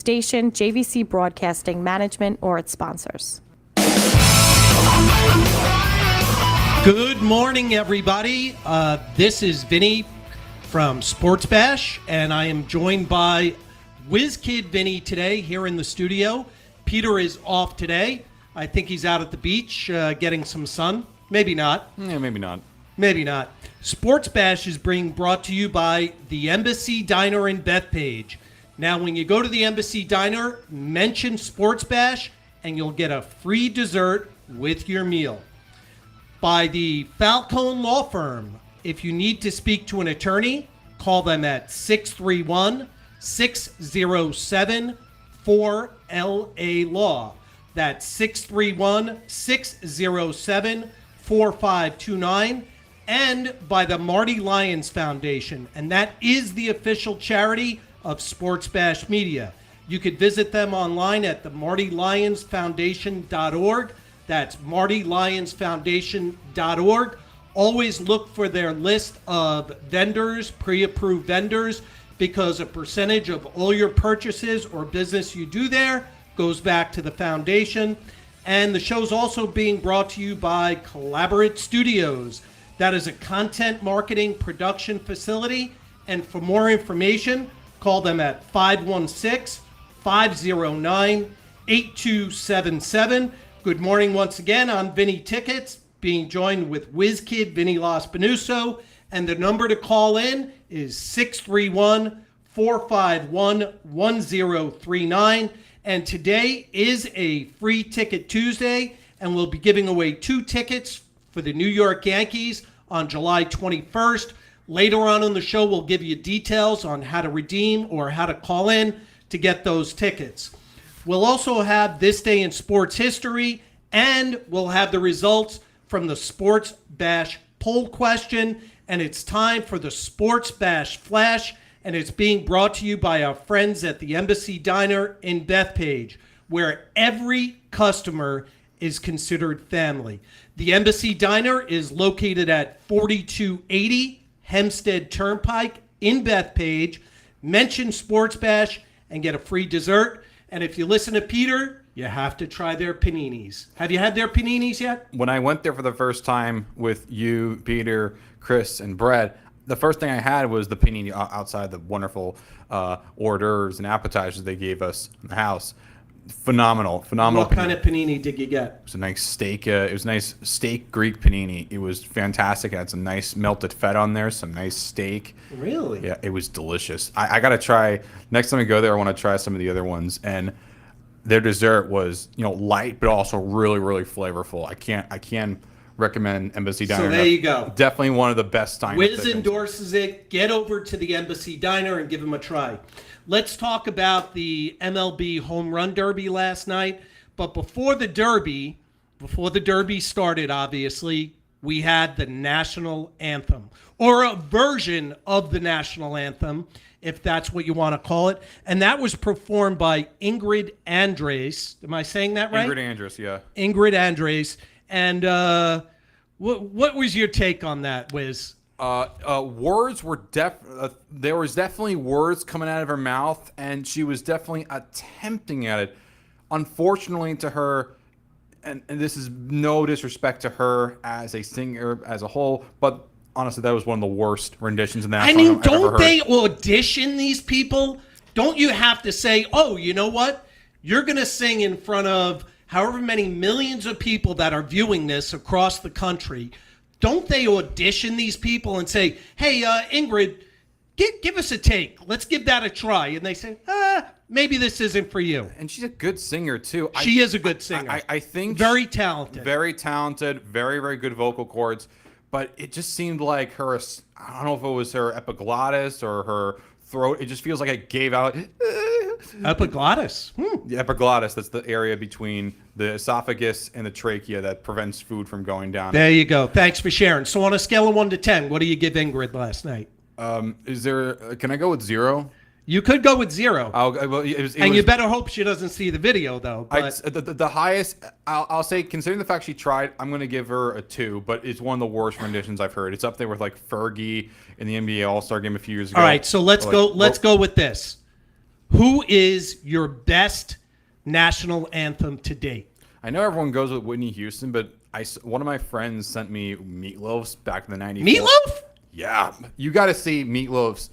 station, JVC Broadcasting Management, or its sponsors. Good morning, everybody. This is Vinny from Sports Bash, and I am joined by Whiz Kid Vinny today here in the studio. Peter is off today. I think he's out at the beach getting some sun. Maybe not. Yeah, maybe not. Maybe not. Sports Bash is being brought to you by the Embassy Diner in Bethpage. Now, when you go to the Embassy Diner, mention Sports Bash, and you'll get a free dessert with your meal. By the Falcone Law Firm. If you need to speak to an attorney, call them at 631-607-4LA-LAW. That's 631-607-4529. And by the Marty Lyons Foundation. And that is the official charity of Sports Bash Media. You could visit them online at the MartyLyonsFoundation.org. That's MartyLyonsFoundation.org. Always look for their list of vendors, pre-approved vendors, because a percentage of all your purchases or business you do there goes back to the foundation. And the show's also being brought to you by Collaborate Studios. That is a content marketing production facility. And for more information, call them at 516-509-8277. Good morning once again. I'm Vinny Tickets, being joined with Whiz Kid Vinny Lospinuso. And the number to call in is 631-451-1039. And today is a free ticket Tuesday, and we'll be giving away 2 tickets for the New York Yankees on July 21st. Later on in the show, we'll give you details on how to redeem or how to call in to get those tickets. We'll also have This Day in Sports History, and we'll have the results from the Sports Bash poll question. And it's time for the Sports Bash Flash, and it's being brought to you by our friends at the Embassy Diner in Bethpage, where every customer is considered family. The Embassy Diner is located at 4280 Hempstead Turnpike in Bethpage. Mention Sports Bash and get a free dessert. And if you listen to Peter, you have to try their paninis. Have you had their paninis yet? When I went there for the first time with you, Peter, Chris, and Brett, the first thing I had was the panini outside the wonderful hors d'oeuvres and appetizers they gave us in the house. Phenomenal. What kind of panini did you get? It was a nice steak. It was a nice steak Greek panini. It was fantastic. It had some nice melted feta on there, some nice steak. Really? Yeah, it was delicious. I got to try, next time I go there, I want to try some of the other ones. And their dessert was, light, but also really, really flavorful. I can't recommend Embassy Diner. So there you go. Definitely one of the best diners. Wiz endorses it. Get over to the Embassy Diner and give them a try. Let's talk about the MLB Home Run Derby last night. But before the Derby started, obviously, we had the national anthem, or a version of the national anthem, if that's what you want to call it. And that was performed by Ingrid Andress. Am I saying that right? Ingrid Andress, yeah. Ingrid Andress. And what was your take on that, Wiz? Words were there was definitely words coming out of her mouth, and she was definitely attempting at it. Unfortunately to her, and this is no disrespect to her as a singer as a whole, but honestly, that was one of the worst renditions in that song I've ever heard. Don't they audition these people? Don't you have to say, oh, you know what? You're going to sing in front of however many millions of people that are viewing this across the country. Don't they audition these people and say, hey, Ingrid, give us a take. Let's give that a try. And they say, maybe this isn't for you. And she's a good singer, too. She is a good singer. I think very talented. Very talented, very, very good vocal cords. But it just seemed like her, I don't know if it was her epiglottis or her throat. It just feels like it gave out. Epiglottis. The epiglottis, that's the area between the esophagus and the trachea that prevents food from going down. There you go. Thanks for sharing. So on a scale of 1 to 10, what do you give Ingrid last night? Can I go with 0? You could go with 0. You better hope she doesn't see the video, though. But the highest, I'll say, considering the fact she tried, I'm going to give her a 2, but it's one of the worst renditions I've heard. It's up there with like Fergie in the NBA All-Star game a few years ago. All right, so let's go with this. Who is your best national anthem to date? I know everyone goes with Whitney Houston, but one of my friends sent me Meatloaf's back in the '94. Meatloaf? Yeah, you got to see Meatloaf's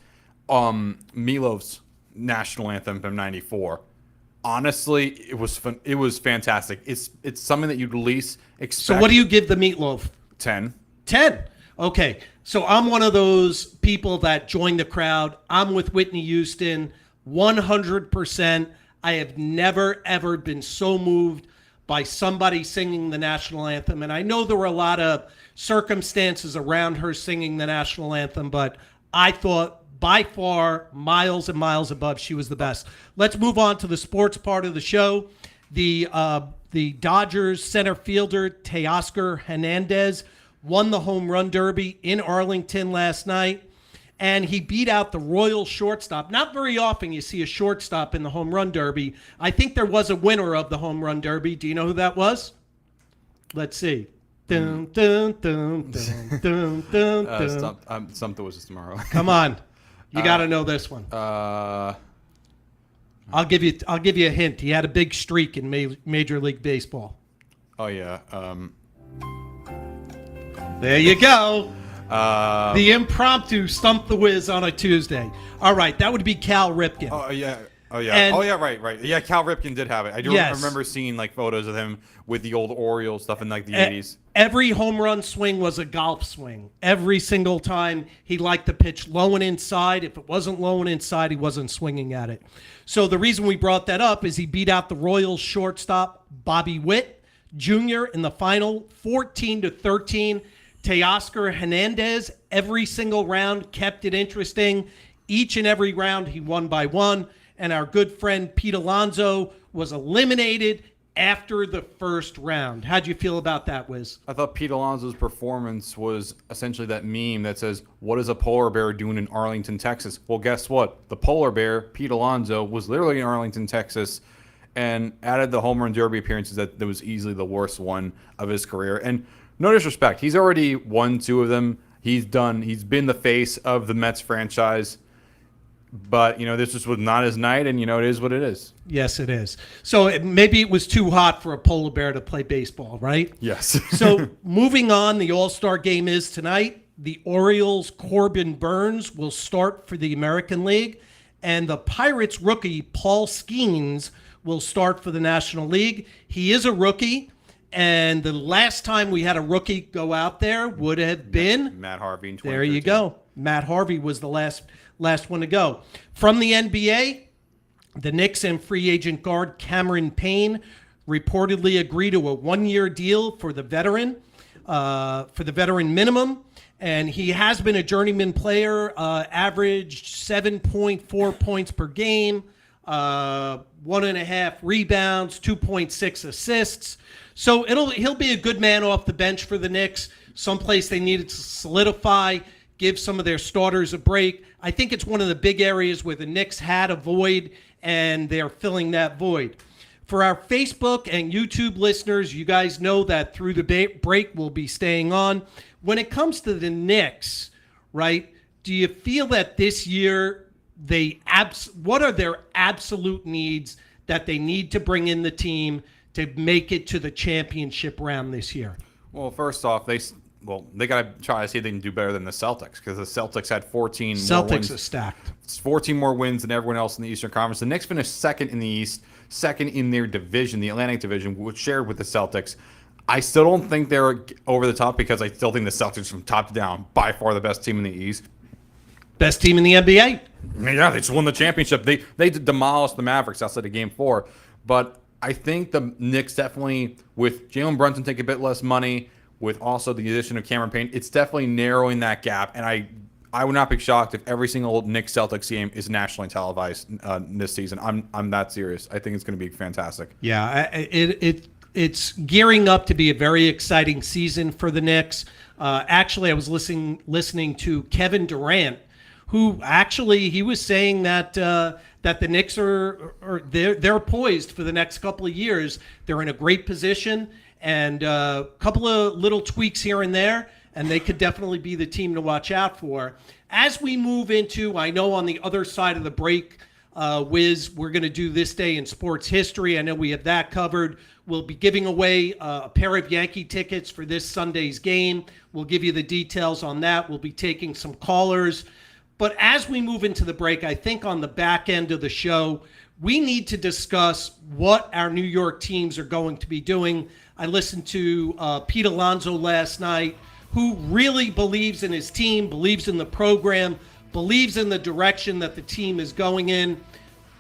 national anthem from '94. Honestly, it was fun. It was fantastic. It's something that you'd least expect. So what do you give the Meatloaf? 10. 10. Okay. So I'm one of those people that join the crowd. I'm with Whitney Houston 100%. I have never, ever been so moved by somebody singing the national anthem. And I know there were a lot of circumstances around her singing the national anthem, but I thought by far, miles and miles above, she was the best. Let's move on to the sports part of the show. The Dodgers center fielder, Teoscar Hernandez, won the home run derby in Arlington last night, and he beat out the Royals shortstop. Not very often you see a shortstop in the home run derby. I think there was a winner of the home run derby. Do you know who that was? Let's see. Dun, dun, dun, dun, dun, dun, dun. Something was just tomorrow. Come on. You got to know this one. I'll give you a hint. He had a big streak in Major League Baseball. Oh yeah. There you go. The impromptu stump the whiz on a Tuesday. All right, that would be Cal Ripken. Oh yeah. Oh yeah. And, right. Yeah, Cal Ripken did have it. I do remember seeing like photos of him with the old Orioles stuff in like the 80s. Every home run swing was a golf swing. Every single time he liked to pitch low and inside. If it wasn't low and inside, he wasn't swinging at it. So the reason we brought that up is he beat out the Royals shortstop Bobby Witt Jr. in the final 14-13. Teoscar Hernandez, every single round, kept it interesting. Each and every round, he won by one. And our good friend Pete Alonso was eliminated after the first round. How'd you feel about that, Wiz? I thought Pete Alonso's performance was essentially that meme that says, "What is a polar bear doing in Arlington, Texas?" Well, guess what? The polar bear, Pete Alonso, was literally in Arlington, Texas, and added the home run derby appearances that was easily the worst one of his career. And no disrespect, he's already won 2 of them. He's been the face of the Mets franchise. But, this just was not his night, and, it is what it is. Yes, it is. So maybe it was too hot for a polar bear to play baseball, right? Yes. So moving on, the All-Star game is tonight. The Orioles' Corbin Burns will start for the American League, and the Pirates rookie Paul Skeens will start for the National League. He is a rookie, and the last time we had a rookie go out there would have been Matt Harvey in 2013. There you go. Matt Harvey was the last one to go. From the NBA, the Knicks and free agent guard Cameron Payne reportedly agreed to a 1-year deal for the veteran minimum. And he has been a journeyman player, averaged 7.4 points per game, 1.5 rebounds, 2.6 assists. So he'll be a good man off the bench for the Knicks, someplace they needed to solidify, give some of their starters a break. I think it's one of the big areas where the Knicks had a void, and they're filling that void. For our Facebook and YouTube listeners, you guys know that through the break we'll be staying on. When it comes to the Knicks, right, do you feel that this year what are their absolute needs that they need to bring in the team to make it to the championship round this year? Well, first off, they got to try to see if they can do better than the Celtics, because the Celtics had 14 more wins. Celtics are stacked. 14 more wins than everyone else in the Eastern Conference. The Knicks finished second in the East, second in their division, the Atlantic Division, which shared with the Celtics. I still don't think they're over the top, because I still think the Celtics from top to down, by far the best team in the East. Best team in the NBA. Yeah, they just won the championship. They demolished the Mavericks outside of Game 4. But I think the Knicks definitely, with Jalen Brunson taking a bit less money, with also the addition of Cameron Payne, it's definitely narrowing that gap. And I would not be shocked if every single Knicks Celtics game is nationally televised this season. I'm that serious. I think it's going to be fantastic. Yeah, it's gearing up to be a very exciting season for the Knicks. Actually, I was listening to Kevin Durant, who actually he was saying that the Knicks they're poised for the next couple of years. They're in a great position. And a couple of little tweaks here and there, and they could definitely be the team to watch out for. As we move into, I know on the other side of the break, Wiz, we're going to do this day in sports history. I know we have that covered. We'll be giving away a pair of Yankee tickets for this Sunday's game. We'll give you the details on that. We'll be taking some callers. But as we move into the break, I think on the back end of the show, we need to discuss what our New York teams are going to be doing. I listened to Pete Alonso last night, who really believes in his team, believes in the program, believes in the direction that the team is going in.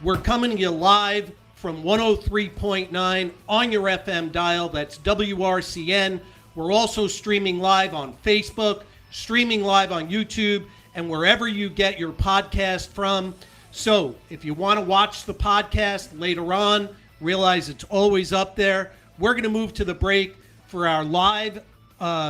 We're coming to you live from 103.9 on your FM dial. That's WRCN. We're also streaming live on Facebook, streaming live on YouTube, and wherever you get your podcast from. So if you want to watch the podcast later on, realize it's always up there. We're going to move to the break. For our live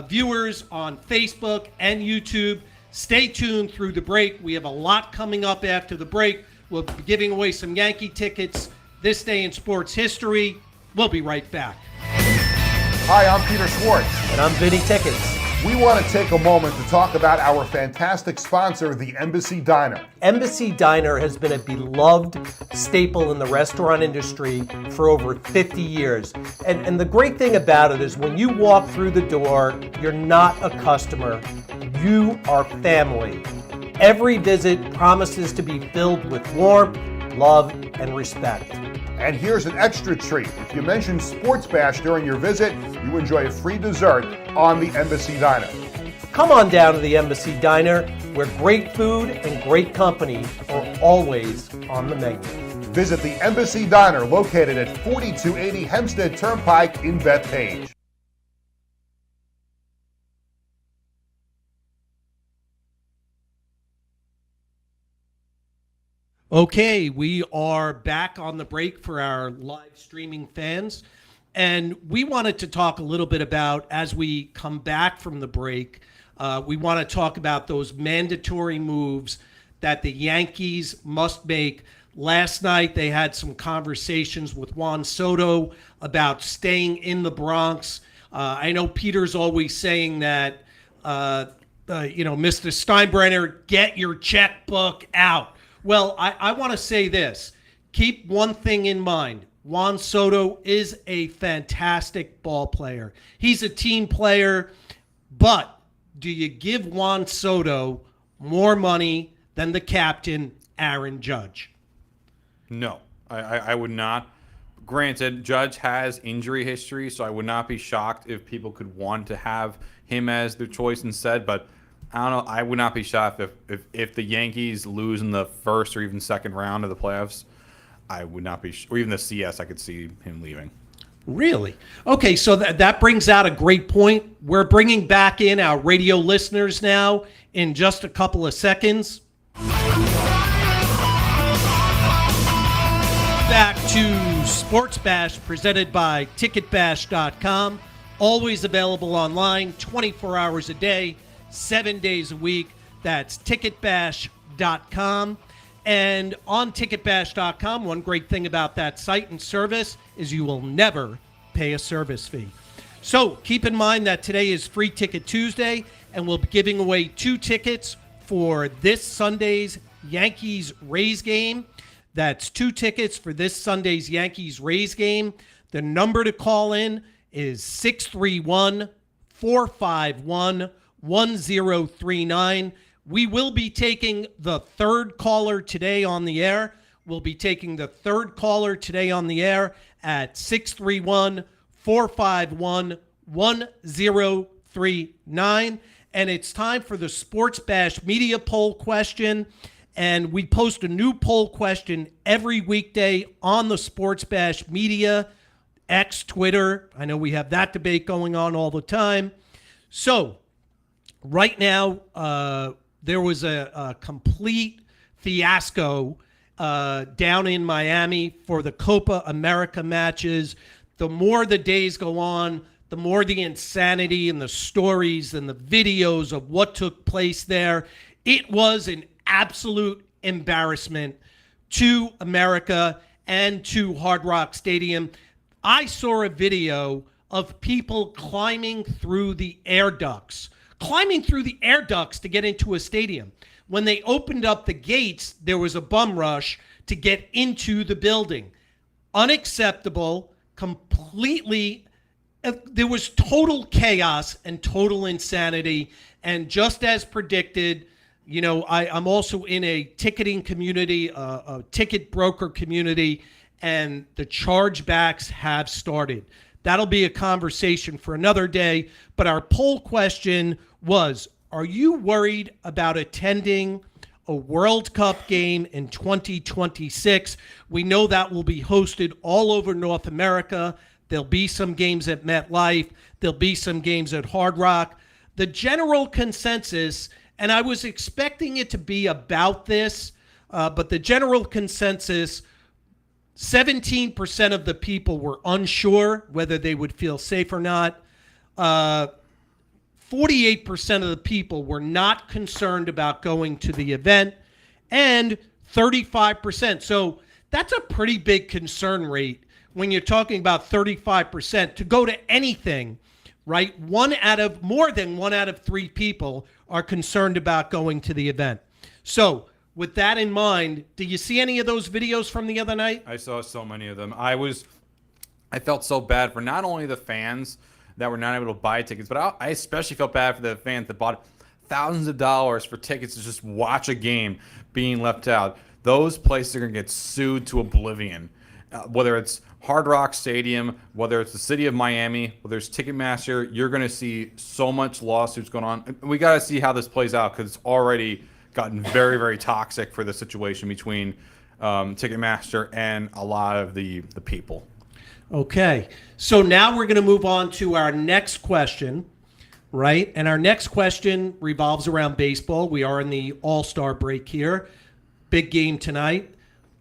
viewers on Facebook and YouTube, stay tuned through the break. We have a lot coming up after the break. We'll be giving away some Yankee tickets this day in sports history. We'll be right back. Hi, I'm Peter Schwartz. And I'm Vinny Tickets. We want to take a moment to talk about our fantastic sponsor, the Embassy Diner. Embassy Diner has been a beloved staple in the restaurant industry for over 50 years. And the great thing about it is when you walk through the door, you're not a customer, you are family. Every visit promises to be filled with warmth, love, and respect. And here's an extra treat. If you mention Sports Bash during your visit, you enjoy a free dessert on the Embassy Diner. Come on down to the Embassy Diner, where great food and great company are always on the menu. Visit the Embassy Diner, located at 4280 Hempstead Turnpike in Bethpage. Okay, we are back on the break for our live streaming fans. And we wanted to talk a little bit about, as we come back from the break, we want to talk about those mandatory moves that the Yankees must make. Last night, they had some conversations with Juan Soto about staying in the Bronx. I know Peter's always saying that, Mr. Steinbrenner, get your checkbook out. Well, I want to say this. Keep one thing in mind. Juan Soto is a fantastic ball player. He's a team player, but do you give Juan Soto more money than the captain, Aaron Judge? No, I would not. Granted, Judge has injury history, so I would not be shocked if people could want to have him as their choice instead, but I don't know. I would not be shocked if the Yankees lose in the first or even second round of the playoffs. I would not be, or even the CS, I could see him leaving. Really? Okay, so that brings out a great point. We're bringing back in our radio listeners now in just a couple of seconds. Back to Sports Bash, presented by TicketBash.com. Always available online, 24 hours a day, 7 days a week. That's ticketbash.com. And on ticketbash.com, one great thing about that site and service is you will never pay a service fee. So keep in mind that today is Free Ticket Tuesday, and we'll be giving away 2 tickets for this Sunday's Yankees-Rays game. That's 2 tickets for this Sunday's Yankees-Rays game. The number to call in is 631-451-1039. We will be taking the third caller today on the air. We'll be taking the third caller today on the air at 631-451-1039. And it's time for the Sports Bash media poll question. And we post a new poll question every weekday on the Sports Bash media, X, Twitter. I know we have that debate going on all the time. So right now, there was a complete fiasco down in Miami for the Copa America matches. The more the days go on, the more the insanity and the stories and the videos of what took place there. It was an absolute embarrassment to America and to Hard Rock Stadium. I saw a video of people climbing through the air ducts to get into a stadium. When they opened up the gates, there was a bum rush to get into the building. Unacceptable, completely. There was total chaos and total insanity. And just as predicted, I'm also in a ticketing community, a ticket broker community, and the chargebacks have started. That'll be a conversation for another day. But our poll question was, are you worried about attending a World Cup game in 2026? We know that will be hosted all over North America. There'll be some games at MetLife. There'll be some games at Hard Rock. The general consensus, and I was expecting it to be about this, but the general consensus, 17% of the people were unsure whether they would feel safe or not. 48% of the people were not concerned about going to the event, and 35%. So that's a pretty big concern rate when you're talking about 35% to go to anything, right? More than one out of three people are concerned about going to the event. So with that in mind, do you see any of those videos from the other night? I saw so many of them. I felt so bad for not only the fans that were not able to buy tickets, but I especially felt bad for the fans that bought thousands of dollars for tickets to just watch a game being left out. Those places are going to get sued to oblivion. Whether it's Hard Rock Stadium, whether it's the city of Miami, whether it's Ticketmaster, you're going to see so much lawsuits going on. We got to see how this plays out because it's already gotten very, very toxic for the situation between Ticketmaster and a lot of the people. Okay, so now we're going to move on to our next question, right? And our next question revolves around baseball. We are in the All-Star break here. Big game tonight.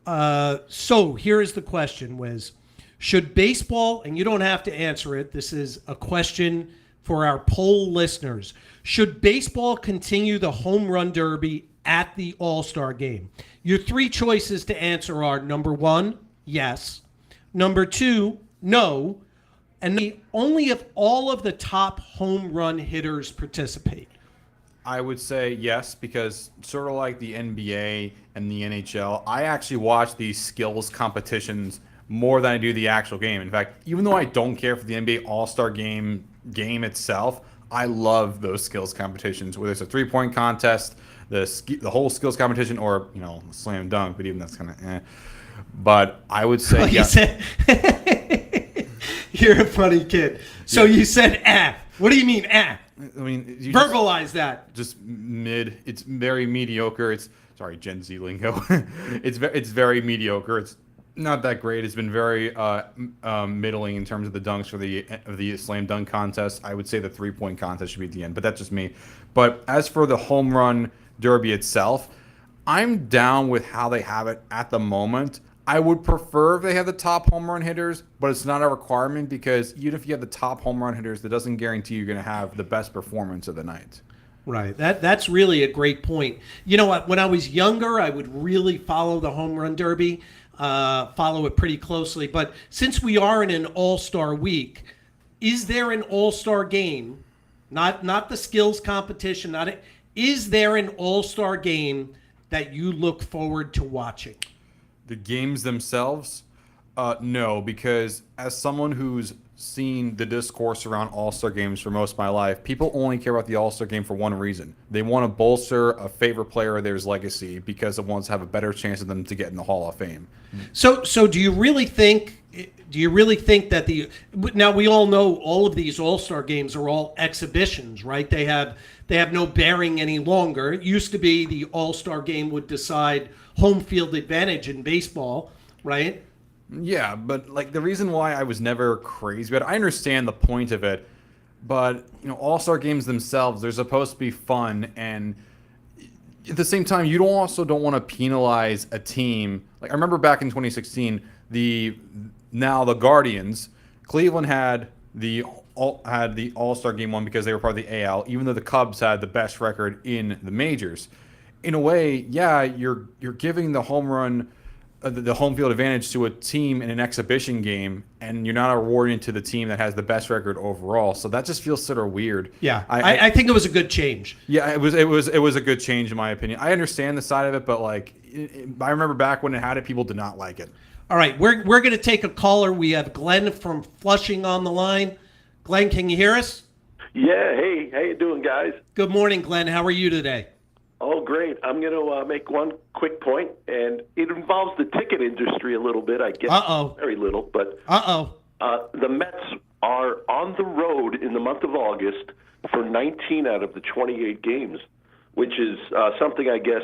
So here is the question, Wiz. Should baseball, and you don't have to answer it, this is a question for our poll listeners. Should baseball continue the home run derby at the All-Star game? Your three choices to answer are, number one, yes. Number two, no. And only if all of the top home run hitters participate. I would say yes, because sort of like the NBA and the NHL, I actually watch these skills competitions more than I do the actual game. In fact, even though I don't care for the NBA All-Star game itself, I love those skills competitions, whether it's a three-point contest, the whole skills competition, or slam dunk. But even that's kind of But I would say yes. You're a funny kid. So you said What do you mean I mean, verbalize that. Just mid. It's very mediocre. Sorry, Gen Z lingo. It's very mediocre. It's not that great. It's been very middling in terms of the dunks for the slam dunk contest. I would say the 3-point contest should be at the end, but that's just me. But as for the home run derby itself, I'm down with how they have it at the moment. I would prefer if they have the top home run hitters, but it's not a requirement because even if you have the top home run hitters, that doesn't guarantee you're going to have the best performance of the night. Right. That's really a great point. You know what? When I was younger, I would really follow the home run derby, follow it pretty closely. But since we are in an all-star week, is there an all-star game? Not the skills competition. Is there an all-star game that you look forward to watching? The games themselves? No, because as someone who's seen the discourse around All-Star games for most of my life, people only care about the All-Star game for one reason. They want to bolster a favorite player of theirs legacy because it wants to have a better chance of them to get in the Hall of Fame. So do you really think that now we all know all of these All-Star games are all exhibitions, right? They have no bearing any longer. It used to be the All-Star game would decide home field advantage in baseball, right? Yeah, but the reason why I was never crazy about it, I understand the point of it, but All-Star games themselves, they're supposed to be fun, and at the same time, you don't want to penalize a team. I remember back in 2016, the Guardians, Cleveland had the All-Star game one because they were part of the AL, even though the Cubs had the best record in the majors. In a way, yeah, you're giving the home run the home field advantage to a team in an exhibition game, and you're not awarding to the team that has the best record overall. So that just feels sort of weird. Yeah, I think it was a good change. Yeah, it was a good change in my opinion. I understand the side of it, but like I remember back when it had it, people did not like it. All right, we're going to take a caller. We have Glenn from Flushing on the line. Glenn, can you hear us? Yeah, hey, how you doing, guys? Good morning, Glenn. How are you today? Oh, great. I'm going to make one quick point, and it involves the ticket industry a little bit, I guess. Very little, but the Mets are on the road in the month of August for 19 out of the 28 games, which is something, I guess,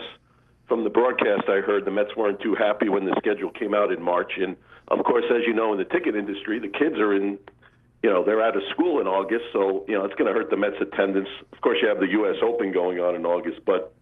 from the broadcast I heard the Mets weren't too happy when the schedule came out in March. And, of course, as you know, in the ticket industry, the kids are in, they're out of school in August, so, it's going to hurt the Mets' attendance. Of course, you have the U.S. Open going on in August, but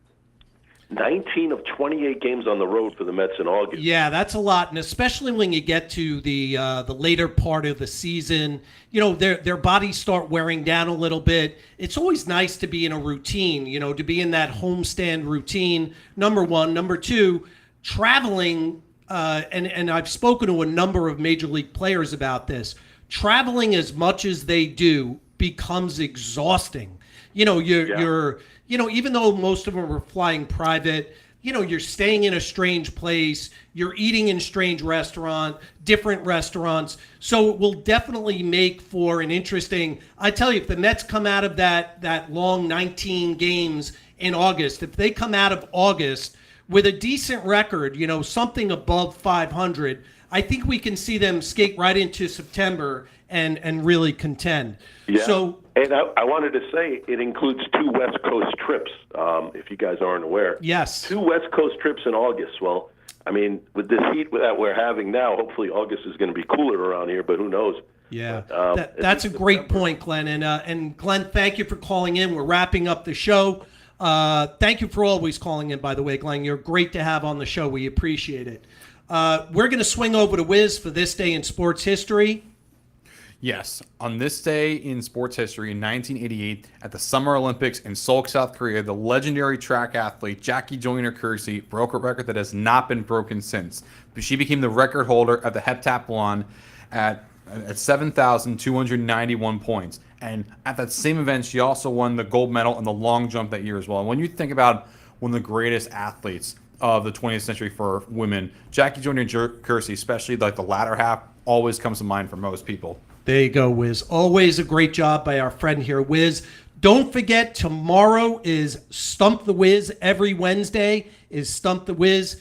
19 of 28 games on the road for the Mets in August. Yeah, that's a lot, and especially when you get to the later part of the season, their bodies start wearing down a little bit. It's always nice to be in a routine, to be in that homestand routine. Number one, number two, traveling, and I've spoken to a number of major league players about this. Traveling as much as they do becomes exhausting. You're even though most of them are flying private, you're staying in a strange place, you're eating in different restaurants. So it will definitely make for an interesting, I tell you, if the Mets come out of that long 19 games in August, if they come out of August with a decent record, something above 500, I think we can see them skate right into September and really contend. Yeah. So, and I wanted to say it includes 2 West Coast trips, if you guys aren't aware. Yes. 2 West Coast trips in August. Well, I mean, with this heat that we're having now, hopefully August is going to be cooler around here, but who knows? Yeah, But, that's a great point, Glenn. And Glenn, thank you for calling in. We're wrapping up the show. Thank you for always calling in, by the way, Glenn. You're great to have on the show. We appreciate it. We're going to swing over to Wiz for this day in sports history. Yes, on this day in sports history in 1988 at the Summer Olympics in Seoul, South Korea, the legendary track athlete Jackie Joyner-Kersee broke a record that has not been broken since. She became the record holder of the heptathlon at 7,291 points. And at that same event, she also won the gold medal in the long jump that year as well. And when you think about one of the greatest athletes of the 20th century for women, Jackie Joyner-Kersee, especially like the latter half, always comes to mind for most people. There you go, Wiz. Always a great job by our friend here, Wiz. Don't forget, tomorrow is Stump the Wiz. Every Wednesday is Stump the Wiz.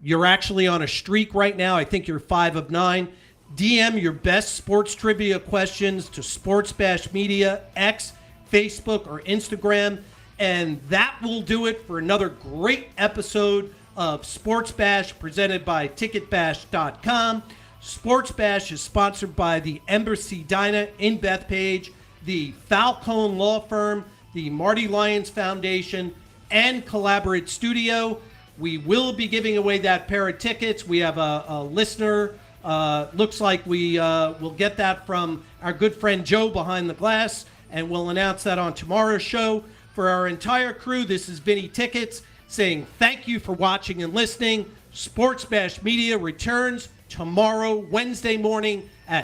You're actually on a streak right now. I think you're 5 of 9. DM your best sports trivia questions to Sports Bash Media, X, Facebook, or Instagram. And that will do it for another great episode of Sports Bash presented by TicketBash.com. Sports Bash is sponsored by the Embassy Diner in Bethpage, the Falcone Law Firm, the Marty Lyons Foundation, and Collaborate Studio. We will be giving away that pair of tickets. We have a listener. Looks like we will get that from our good friend Joe behind the glass, and we'll announce that on tomorrow's show. For our entire crew, this is Vinny Tickets saying thank you for watching and listening. Sports Bash Media returns tomorrow, Wednesday morning at